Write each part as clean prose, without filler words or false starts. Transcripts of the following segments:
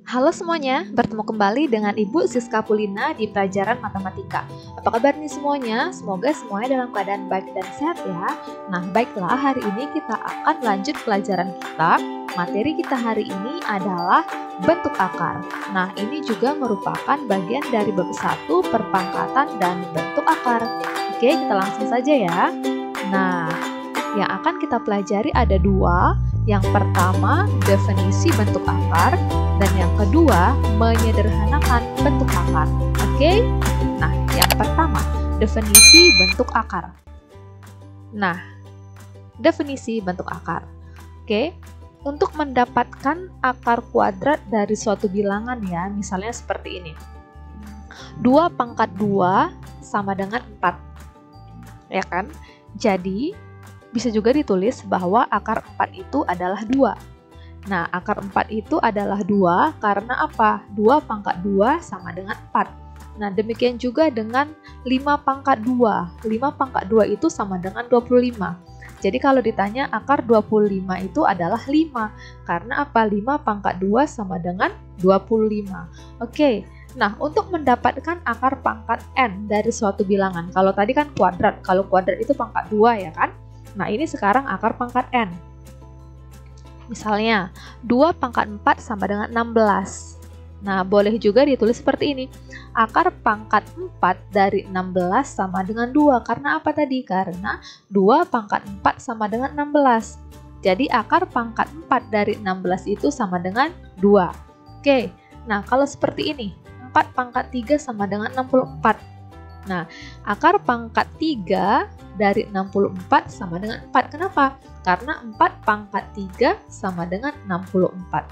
Halo semuanya, bertemu kembali dengan Ibu Siska Pulina di pelajaran matematika. Apa kabar nih semuanya? Semoga semuanya dalam keadaan baik dan sehat ya. Nah, baiklah, hari ini kita akan lanjut pelajaran kita. Materi kita hari ini adalah bentuk akar. Nah, ini juga merupakan bagian dari bab 1 perpangkatan dan bentuk akar. Oke, kita langsung saja ya. Nah, yang akan kita pelajari ada dua. Yang pertama, definisi bentuk akar, dan yang kedua, menyederhanakan bentuk akar. Oke? Nah, yang pertama, definisi bentuk akar. Nah, definisi bentuk akar. Oke? Untuk mendapatkan akar kuadrat dari suatu bilangan ya, misalnya seperti ini. 2 pangkat 2 sama dengan 4. Ya kan? Jadi, bisa juga ditulis bahwa akar 4 itu adalah 2. Nah, akar 4 itu adalah 2 karena apa? 2 pangkat 2 sama dengan 4. Nah, demikian juga dengan 5 pangkat 2. 5 pangkat 2 itu sama dengan 25. Jadi kalau ditanya akar 25 itu adalah 5. Karena apa? 5 pangkat 2 sama dengan 25. Oke. Nah, untuk mendapatkan akar pangkat n dari suatu bilangan. Kalau tadi kan kuadrat. Kalau kuadrat itu pangkat 2 ya kan? Nah, ini sekarang akar pangkat n. Misalnya, 2 pangkat 4 sama dengan 16. Nah, boleh juga ditulis seperti ini. Akar pangkat 4 dari 16 sama dengan 2. Karena apa tadi? Karena 2 pangkat 4 sama dengan 16. Jadi, akar pangkat 4 dari 16 itu sama dengan 2. Oke, nah kalau seperti ini. 4 pangkat 3 sama dengan 64. Nah, akar pangkat 3 dari 64 sama dengan 4. Kenapa? Karena 4 pangkat 3 sama dengan 64.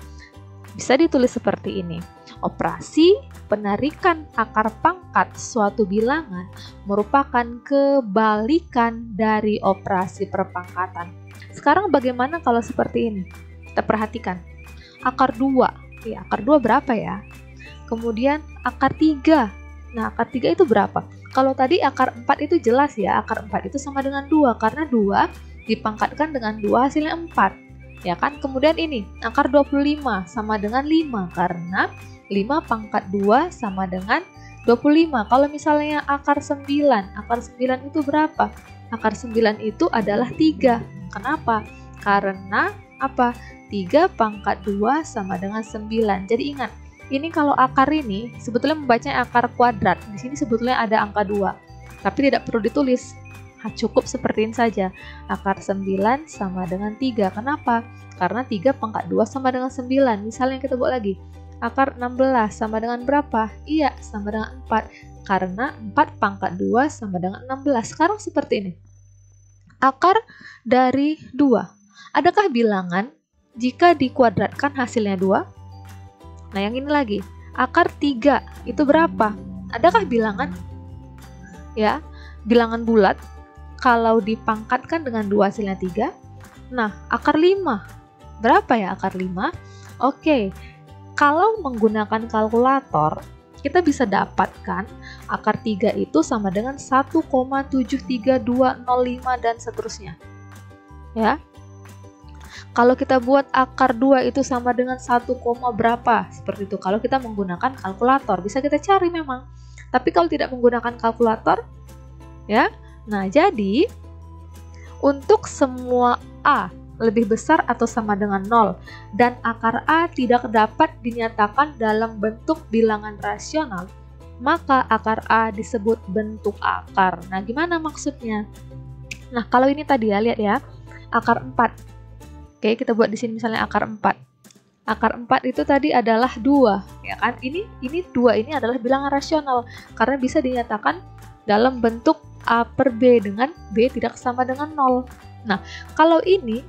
Bisa ditulis seperti ini. Operasi penarikan akar pangkat suatu bilangan merupakan kebalikan dari operasi perpangkatan. Sekarang bagaimana kalau seperti ini? Kita perhatikan. Akar 2. Ya, akar 2 berapa ya? Kemudian akar 3. Nah, akar 3 itu berapa? Kalau tadi akar 4 itu jelas ya, akar 4 itu sama dengan 2, karena 2 dipangkatkan dengan 2 hasilnya 4. Ya kan? Kemudian ini, akar 25 sama dengan 5, karena 5 pangkat 2 sama dengan 25. Kalau misalnya akar 9 itu berapa? Akar 9 itu adalah 3. Kenapa? Karena apa? 3 pangkat 2 sama dengan 9. Jadi ingat, ini kalau akar ini sebetulnya membacanya akar kuadrat. Di sini sebetulnya ada angka 2. Tapi tidak perlu ditulis. Cukup seperti ini saja. Akar 9 sama dengan 3. Kenapa? Karena 3 pangkat 2 sama dengan 9. Misalnya kita buat lagi. Akar 16 sama dengan berapa? Iya, sama dengan 4. Karena 4 pangkat 2 sama dengan 16. Sekarang seperti ini. Akar dari 2. Adakah bilangan jika dikuadratkan hasilnya 2? Nah, yang ini lagi, akar 3 itu berapa? Adakah bilangan? Ya, bilangan bulat kalau dipangkatkan dengan 2 hasilnya 3. Nah, akar 5. Berapa ya akar 5? Oke, kalau menggunakan kalkulator, kita bisa dapatkan akar 3 itu sama dengan 1,73205 dan seterusnya. Ya. Kalau kita buat akar 2 itu sama dengan 1, berapa? Seperti itu. Kalau kita menggunakan kalkulator, bisa kita cari memang. Tapi kalau tidak menggunakan kalkulator, ya. Nah, jadi untuk semua A lebih besar atau sama dengan 0 dan akar A tidak dapat dinyatakan dalam bentuk bilangan rasional, maka akar A disebut bentuk akar. Nah, gimana maksudnya? Nah, kalau ini tadi ya, lihat ya. Akar 4. Oke, kita buat di sini misalnya akar 4. Akar 4 itu tadi adalah 2, ya kan? Ini 2 ini adalah bilangan rasional karena bisa dinyatakan dalam bentuk A per B dengan B tidak sama dengan 0. Nah, kalau ini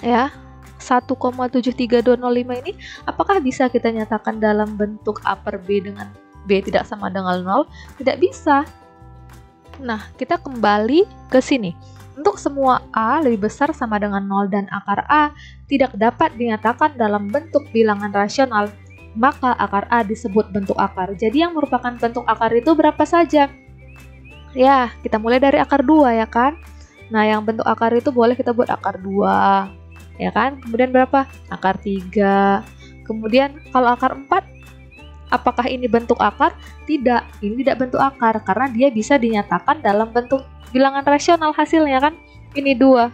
ya 1,73205 ini apakah bisa kita nyatakan dalam bentuk A per B dengan B tidak sama dengan 0? Tidak bisa. Nah, kita kembali ke sini. Untuk semua A lebih besar sama dengan 0 dan akar A tidak dapat dinyatakan dalam bentuk bilangan rasional, maka akar A disebut bentuk akar. Jadi yang merupakan bentuk akar itu berapa saja? Ya, kita mulai dari akar 2 ya kan? Nah, yang bentuk akar itu boleh kita buat akar 2. Ya kan? Kemudian berapa? Akar 3. Kemudian kalau akar 4, apakah ini bentuk akar? Tidak, ini tidak bentuk akar karena dia bisa dinyatakan dalam bentuk bilangan rasional hasilnya kan. Ini 2.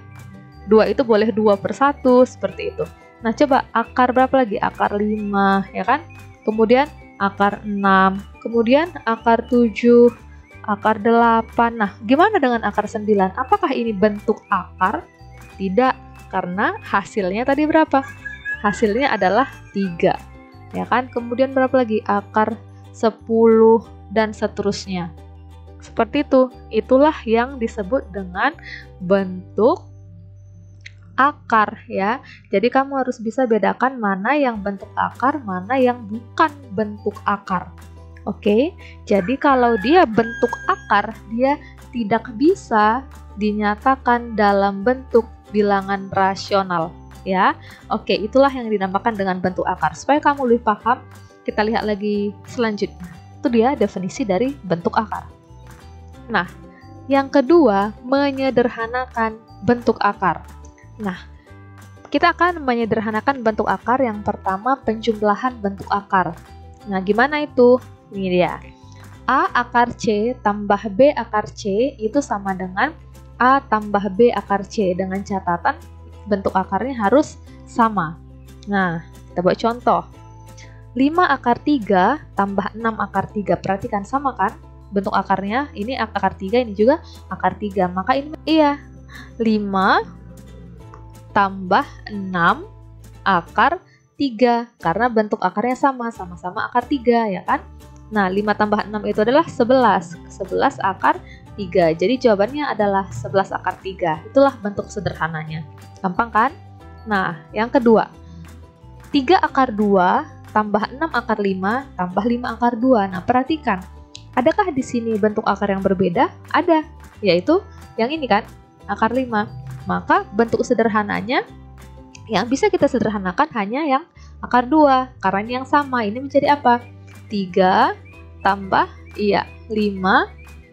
2 itu boleh 2/1 seperti itu. Nah, coba akar berapa lagi? Akar 5, ya kan? Kemudian akar 6, kemudian akar 7, akar 8. Nah, gimana dengan akar 9? Apakah ini bentuk akar? Tidak, karena hasilnya tadi berapa? Hasilnya adalah 3. Ya kan? Kemudian berapa lagi? Akar 10 dan seterusnya. Seperti itu. Itulah yang disebut dengan bentuk akar ya. Jadi kamu harus bisa bedakan mana yang bentuk akar, mana yang bukan bentuk akar. Oke. Jadi kalau dia bentuk akar, dia tidak bisa dinyatakan dalam bentuk bilangan rasional ya. Oke, itulah yang dinamakan dengan bentuk akar. Supaya kamu lebih paham, kita lihat lagi selanjutnya. Itu dia definisi dari bentuk akar. Nah, yang kedua, menyederhanakan bentuk akar. Nah, kita akan menyederhanakan bentuk akar. Yang pertama, penjumlahan bentuk akar. Nah, gimana itu? Ini dia. A akar C tambah B akar C itu sama dengan A tambah B akar C. Dengan catatan bentuk akarnya harus sama. Nah, kita buat contoh. 5 akar 3 tambah 6 akar 3. Perhatikan, sama kan? Bentuk akarnya, ini akar 3, ini juga akar 3. Maka ini, iya, 5 tambah 6 akar 3. Karena bentuk akarnya sama-sama akar 3, ya kan? Nah, 5 tambah 6 itu adalah 11. 11 akar 3. Jadi jawabannya adalah 11 akar 3. Itulah bentuk sederhananya. Gampang kan? Nah, yang kedua. 3 akar 2 tambah 6 akar 5 tambah 5 akar 2. Nah, perhatikan. Adakah di sini bentuk akar yang berbeda? Ada, yaitu yang ini kan, akar 5. Maka bentuk sederhananya yang bisa kita sederhanakan hanya yang akar 2. Karena ini yang sama, ini menjadi apa? 3 tambah, 5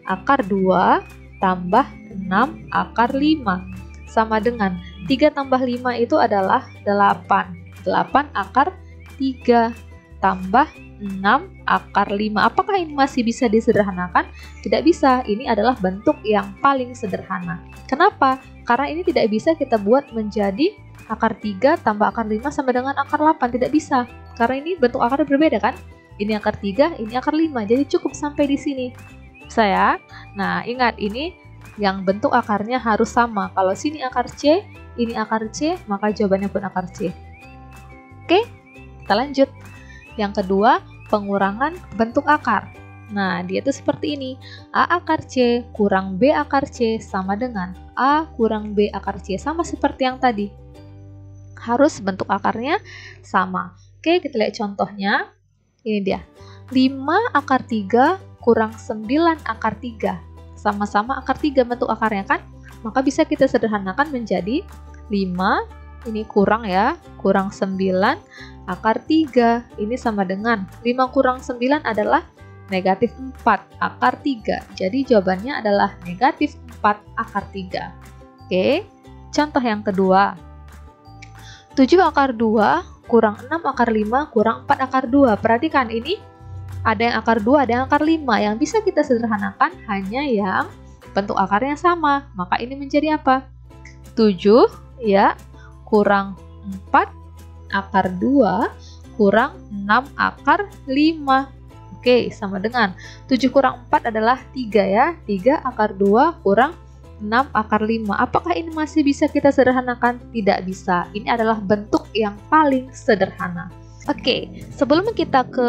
akar 2 tambah 6 akar 5. Sama dengan 3 tambah 5 itu adalah 8. 8 akar 3 tambah 6 akar 5. Apakah ini masih bisa disederhanakan? Tidak bisa. Ini adalah bentuk yang paling sederhana. Kenapa? Karena ini tidak bisa kita buat menjadi akar 3 tambah akar 5 sama dengan akar 8. Tidak bisa. Karena ini bentuk akarnya berbeda kan? Ini akar 3, ini akar 5. Jadi cukup sampai di sini. Bisa ya? Nah, ingat ini yang bentuk akarnya harus sama. Kalau sini akar C, ini akar C, maka jawabannya pun akar C. Oke, kita lanjut. Yang kedua, pengurangan bentuk akar. Nah, dia tuh seperti ini. A akar C kurang B akar C sama dengan A kurang B akar C. Sama seperti yang tadi. Harus bentuk akarnya sama. Oke, kita lihat contohnya. Ini dia. 5 akar 3 kurang 9 akar 3. Sama-sama akar 3 bentuk akarnya kan? Maka bisa kita sederhanakan menjadi 5, ini kurang ya, kurang 9 akar 3. Ini sama dengan 5 kurang 9 adalah negatif 4 akar 3. Jadi jawabannya adalah negatif 4 akar 3. Oke, contoh yang kedua. 7 akar 2 kurang 6 akar 5 kurang 4 akar 2. Perhatikan ini ada yang akar 2, ada yang akar 5. Yang bisa kita sederhanakan hanya yang bentuk akarnya sama. Maka ini menjadi apa? 7 ya kurang 4 akar 2 kurang 6 akar 5. Oke, sama dengan 7 kurang 4 adalah 3 ya. 3 akar 2 kurang 6 akar 5. Apakah ini masih bisa kita sederhanakan? Tidak bisa. Ini adalah bentuk yang paling sederhana. Oke, sebelum kita ke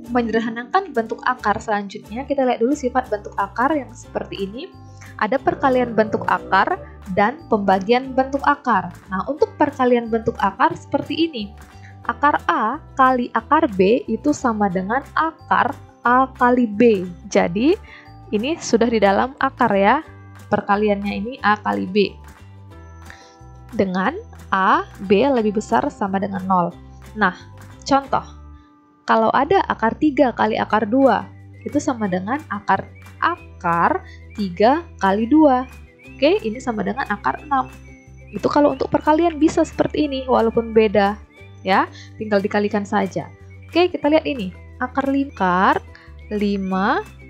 menyederhanakan bentuk akar selanjutnya, kita lihat dulu sifat bentuk akar yang seperti ini. Ada perkalian bentuk akar dan pembagian bentuk akar. Nah, untuk perkalian bentuk akar seperti ini. Akar A kali akar B itu sama dengan akar A kali B. Jadi, ini sudah di dalam akar ya. Perkaliannya ini A kali B. Dengan A, B lebih besar sama dengan 0. Nah, contoh. Kalau ada akar 3 kali akar 2, itu sama dengan akar 3 kali 2. Oke, ini sama dengan akar 6. Itu kalau untuk perkalian bisa seperti ini, walaupun beda. Ya, tinggal dikalikan saja. Oke, kita lihat ini. Akar 5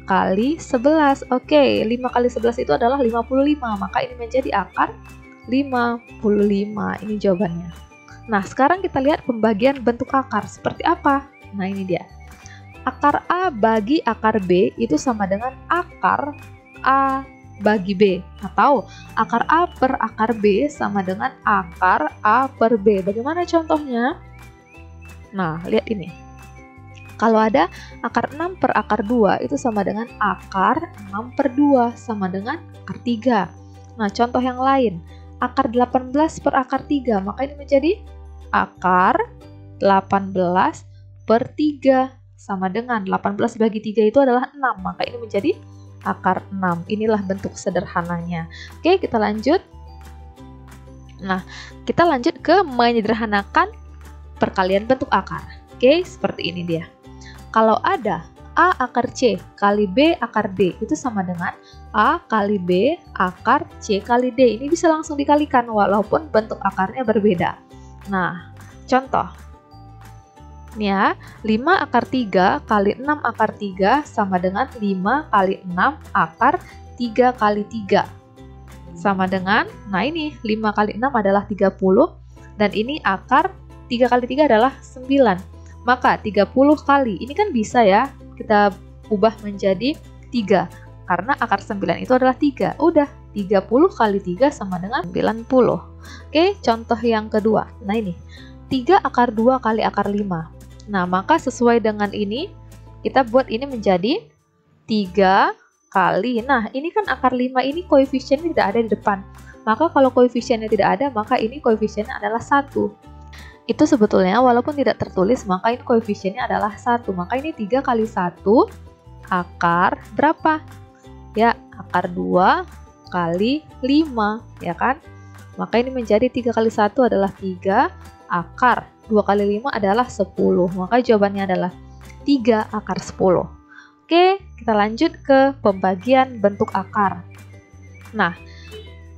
kali 11. Oke, 5 kali 11 itu adalah 55. Maka ini menjadi akar 55. Ini jawabannya. Nah, sekarang kita lihat pembagian bentuk akar. Seperti apa? Nah, ini dia. Akar A bagi akar B itu sama dengan akar A bagi B. Atau akar A per akar B sama dengan akar A per B. Bagaimana contohnya? Nah, lihat ini. Kalau ada akar 6 per akar 2 itu sama dengan akar 6 per 2 sama dengan akar 3. Nah, contoh yang lain. Akar 18 per akar 3, maka ini menjadi akar 18 per 3 sama dengan 18 bagi 3 itu adalah 6, maka ini menjadi akar 6. Inilah bentuk sederhananya. Oke, kita lanjut. Nah, kita lanjut ke menyederhanakan perkalian bentuk akar. Oke, seperti ini dia. Kalau ada A akar C kali B akar D itu sama dengan A kali B akar C kali D. Ini bisa langsung dikalikan walaupun bentuk akarnya berbeda. Nah, contoh. Ini ya, 5 akar 3 kali 6 akar 3 sama dengan 5 kali 6 akar 3 kali 3. Sama dengan, nah ini 5 kali 6 adalah 30 dan ini akar 3 kali 3 adalah 9. Maka 30 kali, ini kan bisa ya, kita ubah menjadi 3. Karena akar 9 itu adalah 3. Udah, 30 kali 3 sama dengan 90. Oke, contoh yang kedua. Nah ini, 3 akar 2 kali akar 5. Nah, maka sesuai dengan ini, kita buat ini menjadi 3 kali. Nah, ini kan akar 5 ini koefisiennya tidak ada di depan. Maka kalau koefisiennya tidak ada, maka ini koefisiennya adalah 1. Itu sebetulnya walaupun tidak tertulis, maka ini koefisiennya adalah 1. Maka ini 3 kali 1 akar berapa? Ya, akar 2 kali 5, ya kan? Maka ini menjadi 3 kali 1 adalah 3, akar 2 kali 5 adalah 10. Maka jawabannya adalah 3 akar 10. Oke, kita lanjut ke pembagian bentuk akar. Nah,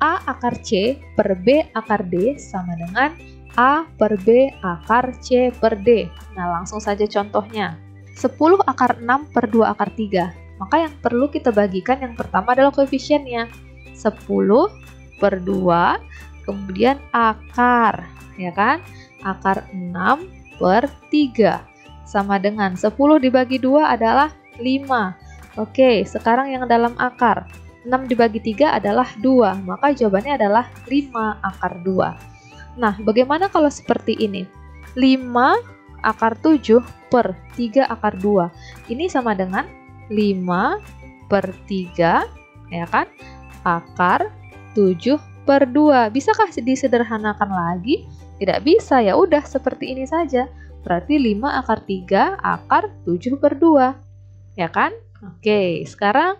A akar C per B akar D sama dengan A per B akar C per D. Nah, langsung saja contohnya. 10 akar 6 per 2 akar 3. Maka yang perlu kita bagikan yang pertama adalah koefisiennya. 10 per 2, kemudian akar, ya kan? Akar 6 per 3. Sama dengan 10 dibagi 2 adalah 5. Oke, sekarang yang dalam akar. 6 dibagi 3 adalah 2. Maka jawabannya adalah 5 akar 2. Nah, bagaimana kalau seperti ini? 5 akar 7 per 3 akar 2. Ini sama dengan 5 per 3, ya kan? Akar 7 per 2. Bisakah disederhanakan lagi? Tidak bisa, ya udah seperti ini saja. Berarti 5 akar 3 akar 7 per 2. Ya kan? Oke, sekarang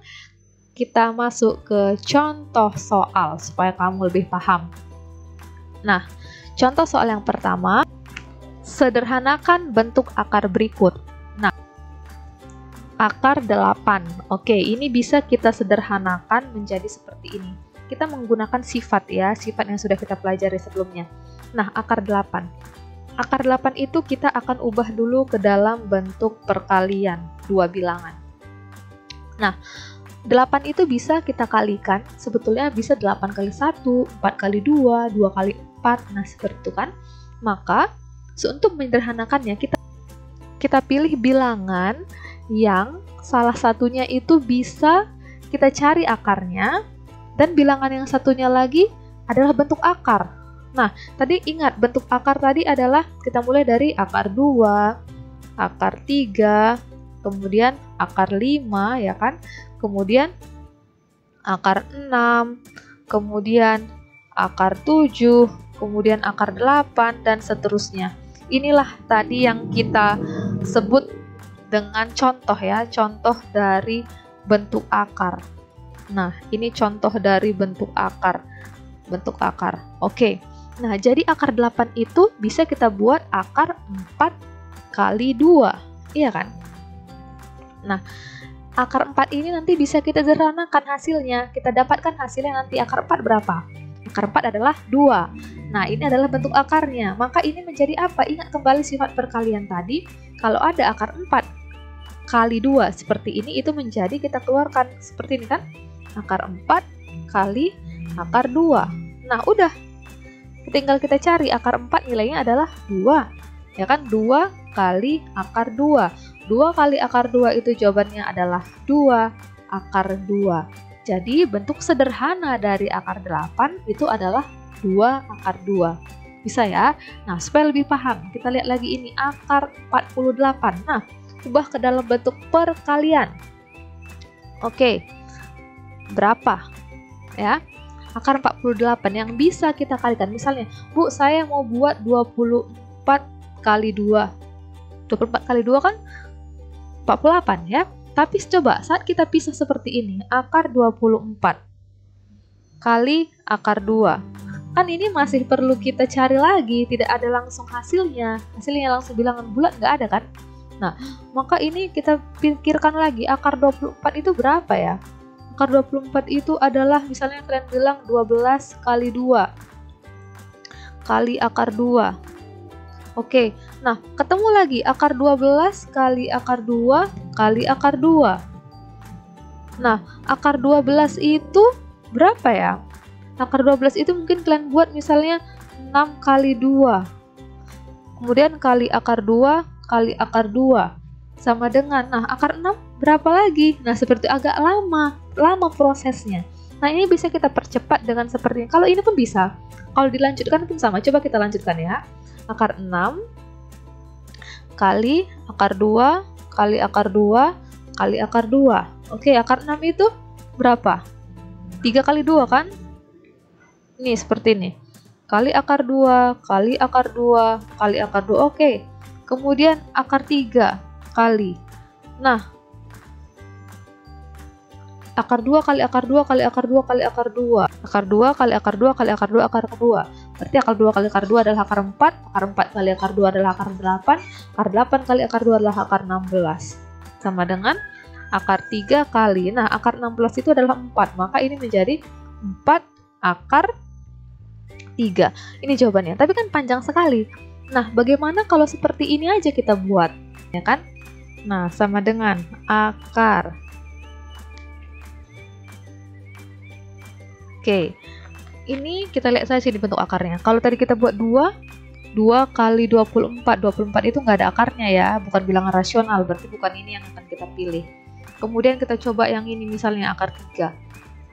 kita masuk ke contoh soal supaya kamu lebih paham. Nah, contoh soal yang pertama, sederhanakan bentuk akar berikut. Nah, akar 8. Oke, ini bisa kita sederhanakan menjadi seperti ini. Kita menggunakan sifat ya, sifat yang sudah kita pelajari sebelumnya. Nah, akar 8. Akar 8 itu kita akan ubah dulu ke dalam bentuk perkalian, 2 bilangan. Nah, 8 itu bisa kita kalikan, sebetulnya bisa 8 kali 1, 4 kali 2, 2 kali 4, nah seperti itu kan. Maka, untuk menyederhanakannya, kita pilih bilangan yang salah satunya itu bisa kita cari akarnya, dan bilangan yang satunya lagi adalah bentuk akar. Nah, tadi ingat, bentuk akar tadi adalah kita mulai dari akar 2, akar 3, kemudian akar 5, ya kan? Kemudian akar 6, kemudian akar 7, kemudian akar 8, dan seterusnya. Inilah tadi yang kita sebut dengan contoh ya, contoh dari bentuk akar. Nah, ini contoh dari bentuk akar. Bentuk akar. Oke. Nah, jadi akar 8 itu bisa kita buat akar 4 kali 2. Iya kan? Nah, akar 4 ini nanti bisa kita sederhanakan hasilnya. Kita dapatkan hasilnya nanti akar 4 berapa? Akar 4 adalah 2. Nah, ini adalah bentuk akarnya. Maka ini menjadi apa? Ingat kembali sifat perkalian tadi. Kalau ada akar 4 kali 2 seperti ini, itu menjadi kita keluarkan seperti ini kan? Akar 4 kali akar 2. Nah, udah. Tinggal kita cari akar 4 nilainya adalah 2. Ya kan? 2 kali akar 2. 2 kali akar 2 itu jawabannya adalah 2 akar 2. Jadi bentuk sederhana dari akar 8 itu adalah 2 akar 2. Bisa ya? Nah, supaya lebih paham, kita lihat lagi ini akar 48. Nah, ubah ke dalam bentuk perkalian. Oke. Berapa? Ya. Akar 48 yang bisa kita kalikan. Misalnya, Bu, saya mau buat 24 kali 2. 24 kali 2 kan 48 ya. Tapi coba saat kita pisah seperti ini, akar 24 kali akar 2. Kan ini masih perlu kita cari lagi, tidak ada langsung hasilnya. Hasilnya langsung bilangan bulat nggak ada kan? Nah, maka ini kita pikirkan lagi, akar 24 itu berapa ya? Akar 24 itu adalah, misalnya kalian bilang 12 kali 2 kali akar 2. Oke, nah ketemu lagi akar 12 kali akar 2 kali akar 2. Nah, akar 12 itu berapa ya? Akar 12 itu mungkin kalian buat misalnya 6 kali 2. Kemudian kali akar 2 kali akar 2. Sama dengan, nah akar 6 berapa lagi? Nah, seperti agak lama prosesnya. Nah, ini bisa kita percepat dengan seperti ini. Kalau ini pun bisa. Kalau dilanjutkan pun sama. Coba kita lanjutkan ya. Akar 6 kali akar 2 kali akar 2 kali akar 2. Oke, akar 6 itu berapa? 3 kali 2 kan? Ini seperti ini. Kali akar 2 kali akar 2 kali akar 2. Oke. Kemudian akar 3 kali. Nah, akar 2 kali akar 2 kali akar 2 kali akar 2. Akar 2 kali akar 2 kali akar 2 akar 2. Berarti akar 2 kali akar 2 adalah akar 4. Akar 4 kali akar 2 adalah akar 8. Akar 8 kali akar 2 adalah akar 16. Sama dengan akar 3 kali. Nah, akar 16 itu adalah 4. Maka ini menjadi 4 akar 3. Ini jawabannya. Tapi kan panjang sekali. Nah, bagaimana kalau seperti ini aja kita buat? Ya kan? Nah, sama dengan akar. Oke. Ini kita lihat saja di bentuk akarnya. Kalau tadi kita buat 2 kali 24. 24 itu nggak ada akarnya ya. Bukan bilangan rasional. Berarti bukan ini yang akan kita pilih. Kemudian kita coba yang ini misalnya akar 3.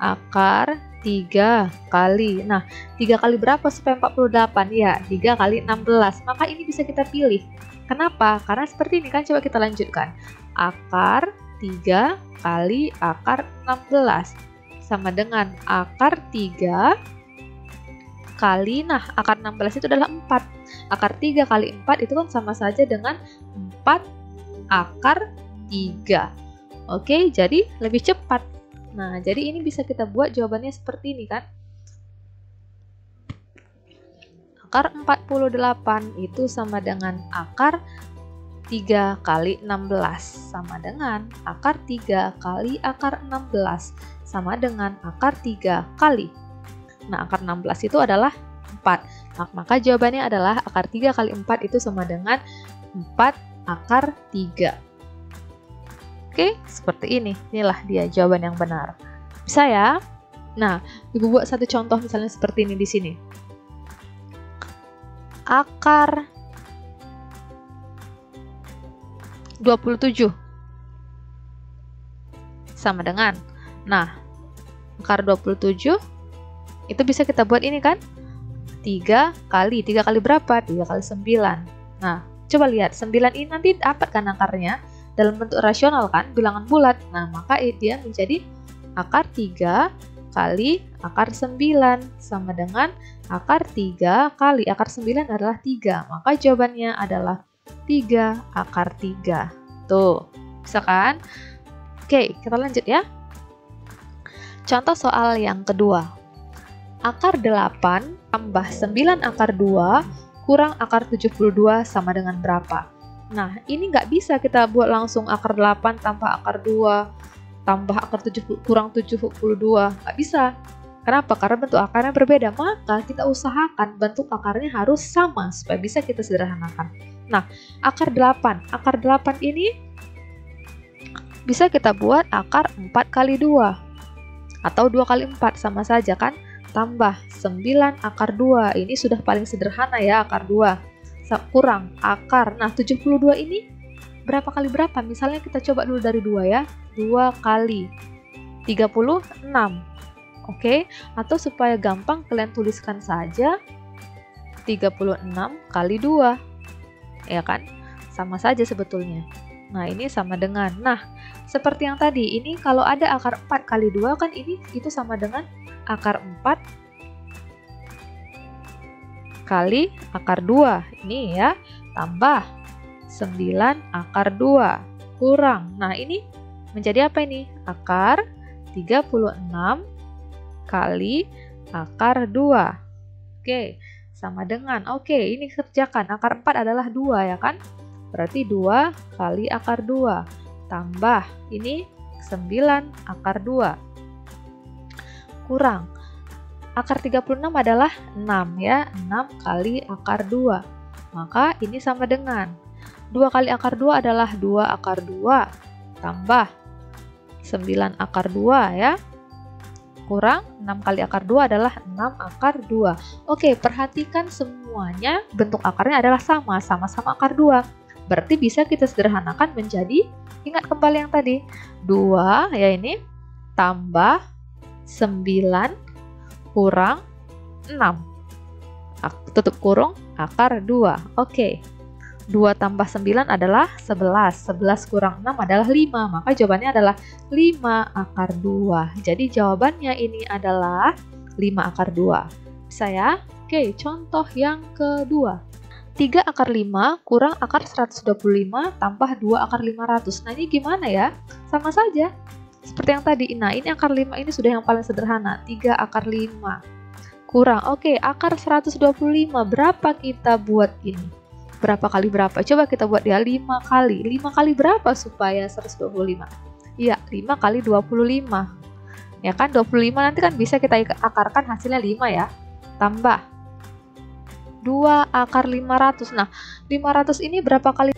Akar 3 kali. Nah, 3 kali berapa supaya 48? Ya, 3 kali 16. Maka ini bisa kita pilih. Kenapa? Karena seperti ini kan, coba kita lanjutkan. Akar 3 kali akar 16. Sama dengan akar 3 kali, nah akar 16 itu adalah 4. Akar 3 kali 4 itu kan sama saja dengan 4 akar 3. Oke, jadi lebih cepat. Nah, jadi ini bisa kita buat jawabannya seperti ini kan. Akar 48 itu sama dengan akar 3 kali 16. Sama dengan akar 3 kali akar 16. Sama dengan akar 3 kali. Nah, akar 16 itu adalah 4. Maka jawabannya adalah akar 3 kali 4 itu sama dengan 4 akar 3. Oke, seperti ini. Inilah dia jawaban yang benar. Bisa ya? Nah, Ibu buat satu contoh misalnya seperti ini di sini. Akar 27 sama dengan, nah, akar 27 itu bisa kita buat ini kan? 3 kali berapa? 3 kali 9. Nah, coba lihat, 9 ini nanti dapat kan akarnya? Dalam bentuk rasional kan, bilangan bulat. Nah, maka dia menjadi akar 3 kali akar 9 sama dengan akar 3 kali akar 9 adalah 3. Maka jawabannya adalah 3 akar 3. Tuh, bisa kan? Oke, kita lanjut ya. Contoh soal yang kedua. Akar 8 tambah 9 akar 2 kurang akar 72 sama dengan berapa? Nah, ini nggak bisa kita buat langsung akar 8 tambah akar 2 tambah akar 70 kurang 72. Nggak bisa. Kenapa? Karena bentuk akarnya berbeda. Maka kita usahakan bentuk akarnya harus sama supaya bisa kita sederhanakan. Nah, akar 8. Akar 8 ini bisa kita buat akar 4 kali 2. Atau 2 kali 4, sama saja kan? Tambah 9 akar 2. Ini sudah paling sederhana ya, akar 2. Kurang akar. Nah, 72 ini berapa kali berapa? Misalnya kita coba dulu dari 2 ya. 2 kali 36. Oke, atau supaya gampang kalian tuliskan saja 36 kali 2. Ya kan? Sama saja sebetulnya. Nah, ini sama dengan. Nah, seperti yang tadi, ini kalau ada akar 4 kali 2 kan ini itu sama dengan akar 4 kali akar 2. Ini ya, tambah 9 akar 2 kurang. Nah, ini menjadi apa ini? Akar 36 kali akar 2. Oke, sama dengan. Oke, ini kerjakan. Akar 4 adalah 2 ya kan? Berarti 2 kali akar 2. Tambah, ini 9 akar 2. Kurang. Akar 36 adalah 6 ya. 6 kali akar 2. Maka ini sama dengan 2 kali akar 2 adalah 2 akar 2. Tambah 9 akar 2 ya. Kurang 6 kali akar 2 adalah 6 akar 2. Oke, perhatikan semuanya bentuk akarnya adalah sama, sama-sama akar 2. Berarti bisa kita sederhanakan menjadi, ingat kembali yang tadi, 2 ya ini, tambah 9 kurang 6. Tutup kurung akar 2. Oke. 2 tambah 9 adalah 11. 11 kurang 6 adalah 5. Maka jawabannya adalah 5 akar 2. Jadi jawabannya ini adalah 5 akar 2. Bisa ya? Oke, contoh yang kedua. 3 akar 5 kurang akar 125 tambah 2 akar 500. Nah, ini gimana ya? Sama saja. Seperti yang tadi. Nah, ini akar 5 ini sudah yang paling sederhana. 3 akar 5 kurang. Oke, akar 125. Berapa kita buat ini? Berapa kali berapa? Coba kita buat ya 5 kali. 5 kali berapa supaya 125? Iya, 5 kali 25. Ya kan, 25 nanti kan bisa kita akarkan hasilnya 5 ya. Tambah 2 akar 500. Nah, 500 ini berapa kali?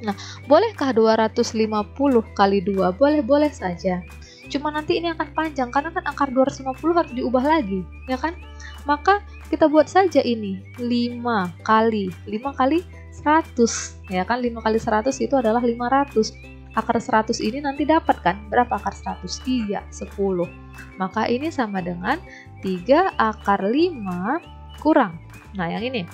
Nah, bolehkah 250 kali 2? Boleh-boleh saja. Cuma nanti ini akan panjang karena kan akar 250 harus diubah lagi, ya kan? Maka kita buat saja ini 5 kali 100, ya kan? 5 kali 100 itu adalah 500. Akar 100 ini nanti dapat kan? Berapa akar 100? Iya, 10. Maka ini sama dengan 3 akar 5 kurang. Nah, yang ini.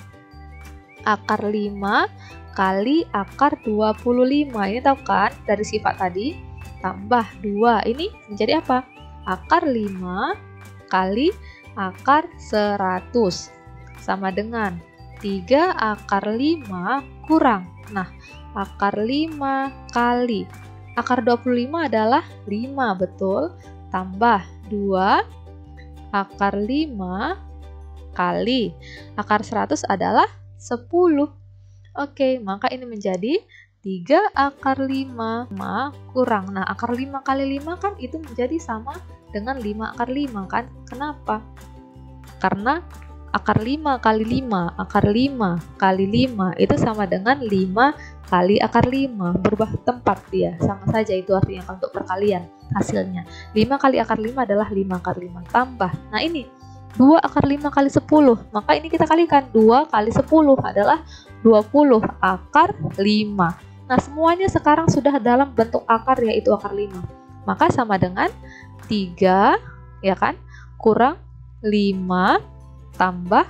Akar 5 kali akar 25. Ini tahu kan dari sifat tadi? Tambah 2. Ini menjadi apa? Akar 5 kali akar 100 sama dengan 3 akar 5 kurang. Nah, akar 5 kali akar 25 adalah 5, betul? Tambah 2 akar 5 kali akar 100 adalah 10. Oke, maka ini menjadi 3 akar 5 kurang. Nah, akar 5 kali 5 kan itu menjadi sama dengan 5 akar 5 kan? Kenapa? Karena akar 5 kali 5, akar 5 kali 5 itu sama dengan 5 kali akar 5. Berubah tempat dia, sama saja itu artinya untuk perkalian hasilnya. 5 kali akar 5 adalah 5 akar 5 tambah. Nah, ini 2 akar 5 kali 10. Maka ini kita kalikan 2 kali 10 adalah 20 akar 5. Nah, semuanya sekarang sudah dalam bentuk akar yaitu akar 5. Maka sama dengan 3 ya kan kurang 5 tambah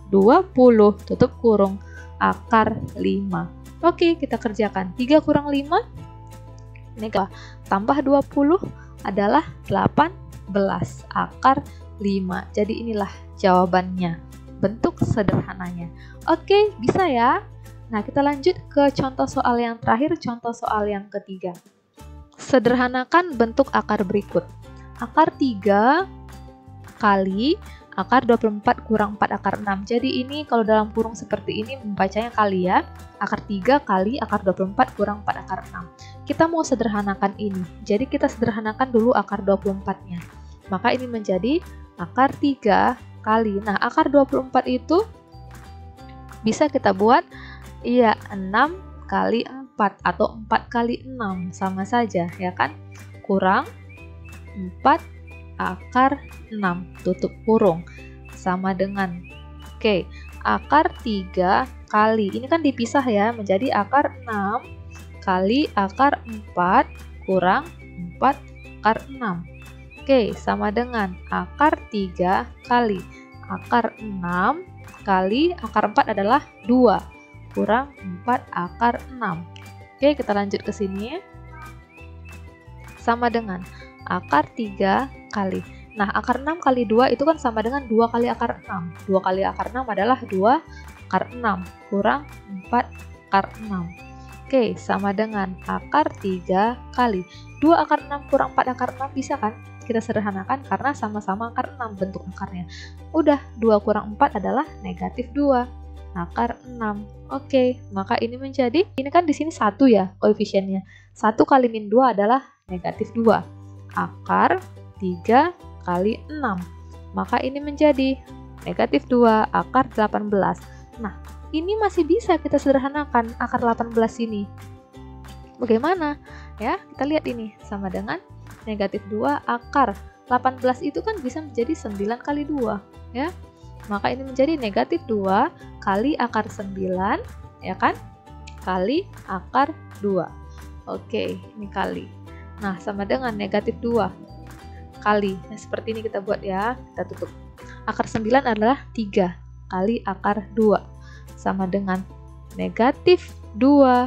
20 tutup kurung akar 5. Oke, kita kerjakan. 3 kurang 5 ini tambah 20 adalah 18 akar 5. Jadi inilah jawabannya, bentuk sederhananya. Oke, bisa ya. Nah, kita lanjut ke contoh soal yang terakhir, contoh soal yang ketiga. Sederhanakan bentuk akar berikut. Akar 3 kali akar 24 kurang 4 akar 6. Jadi ini kalau dalam kurung seperti ini membacanya kali ya. Akar 3 kali akar 24 kurang 4 akar 6. Kita mau sederhanakan ini. Jadi kita sederhanakan dulu akar 24-nya. Maka ini menjadi akar 3 kali. Nah, akar 24 itu bisa kita buat 6 kali 4 atau 4 kali 6, sama saja ya kan? Kurang 4 akar 6 tutup kurung sama dengan akar 3 kali, ini kan dipisah ya, menjadi akar 6 kali akar 4 kurang 4 akar 6. Sama dengan akar 3 kali akar 6 kali akar 4 adalah 2 kurang 4 akar 6. Kita lanjut ke sini. Sama dengan akar 3 kali. Nah, akar 6 kali 2 itu kan sama dengan 2 kali akar 6. 2 kali akar 6 adalah 2 akar 6 kurang 4 akar 6. Sama dengan akar 3 kali 2 akar 6 kurang 4 akar 6, bisa kan? Kita sederhanakan karena sama-sama akar 6 bentuk akarnya. Udah, 2 kurang 4 adalah negatif 2 akar 6. Maka ini menjadi, ini kan di sini 1 ya koefisiennya. 1 kali min 2 adalah negatif 2 akar 3 kali 6. Maka ini menjadi negatif 2 akar 18. Nah, ini masih bisa kita sederhanakan akar 18 ini. Bagaimana? Ya, kita lihat ini sama dengan negatif 2 akar 18 itu kan bisa menjadi 9 kali 2 ya. Maka ini menjadi negatif 2 kali akar 9 ya kan, kali akar 2. Ini kali. Nah, sama dengan negatif 2 kali. Nah, seperti ini kita buat ya, kita tutup. Akar 9 adalah 3 kali akar 2 sama dengan negatif 2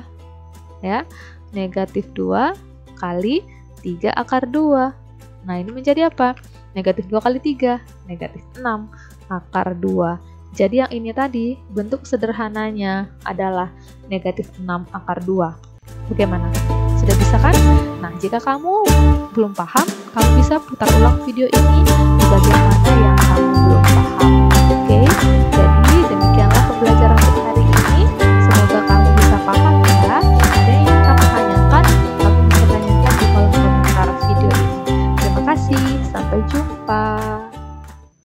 ya, negatif 2 kali 3 akar 2. Nah, ini menjadi apa? Negatif 2 kali 3, negatif 6 akar 2. Jadi yang ini tadi, bentuk sederhananya adalah negatif 6 akar 2. Bagaimana? Sudah bisa kan? Nah, jika kamu belum paham, kamu bisa putar ulang video ini di bagian mana